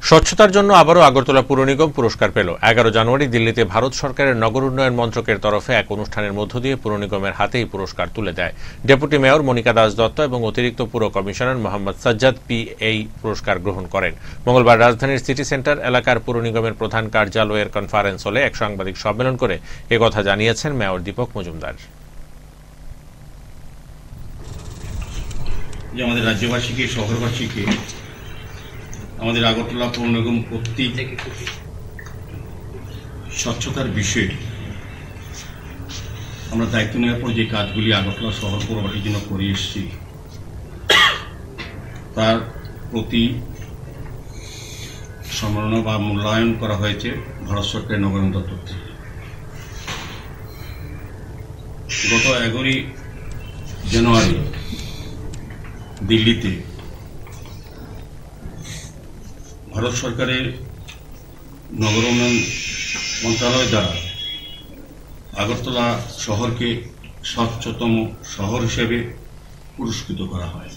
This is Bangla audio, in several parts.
স্বচ্ছতার জন্য আবারও আগরতলা পুর নিগম পুরস্কার পেল। 11 জানুয়ারি দিল্লিতে ভারত সরকারের নগর উন্নয়ন মন্ত্রকের তরফে এক অনুষ্ঠানের মধ্য দিয়ে পুর নিগমের হাতেই পুরস্কার তুলে দেয় ডেপুটি মেয়র মনিকা দাস দত্ত এবং অতিরিক্ত পুর কমিশনার মোহাম্মদ সাজ্জাদ পি এই পুরস্কার গ্রহণ করেন। মঙ্গলবার রাজধানীর সিটি সেন্টার এলাকার পুর নিগমের প্রধান কার্যালয়ের কনফারেন্স হলে এক সাংবাদিক সম্মেলন করে একথা জানিয়েছেন মেয়র দীপক মজুমদার। আমাদের রাজ্যবাসীকে, শহরবাসীকে, আমাদের আগরতলা পৌর নিগম কর্তৃক স্বচ্ছতার বিষয়ে আমরা দায়িত্ব নেওয়ার পর যে কাজগুলি আগরতলা শহর পৌরবাসীর জন্য করে এসেছি তার প্রতি সম্মাননা বা মূল্যায়ন করা হয়েছে ভারত সরকারের নগর উন্নয়ন দপ্তর থেকে। গত 11 জানুয়ারি দিল্লিতে ভারত সরকারের নগর উন্নয়ন মন্ত্রণালয় দ্বারা আগরতলা শহরকে স্বচ্ছতম শহর হিসেবে পুরস্কৃত করা হয়।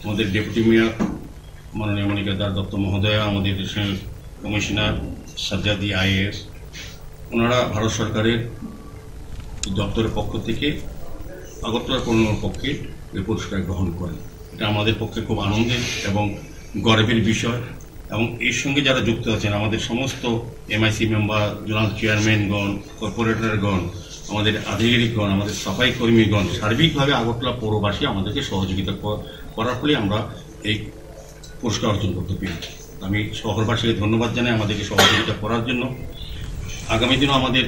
আমাদের ডেপুটি মেয়র মাননীয় মনিকা দাস দত্ত মহোদয়া, আমাদের কমিশনার সাজ্জাদি আইএস, ওনারা ভারত সরকারের দপ্তরের পক্ষ থেকে আগরতলা পৌর নিগমের পক্ষে এই পুরস্কার গ্রহণ করেন। এটা আমাদের পক্ষে খুব আনন্দের এবং গর্বের বিষয়। এবং এর সঙ্গে যারা যুক্ত আছেন, আমাদের সমস্ত এমআইসি মেম্বার, জোনাল চেয়ারম্যানগণ, কর্পোরেটরগণ, আমাদের আধিকারিকগণ, আমাদের সাফাই কর্মীগণ, সার্বিকভাবে আগরতলা পৌরবাসী আমাদেরকে সহযোগিতা করার ফলে আমরা এই পুরস্কার অর্জন করতে পেরেছি। আমি শহরবাসীকে ধন্যবাদ জানাই আমাদেরকে সহযোগিতা করার জন্য। আগামী দিনও আমাদের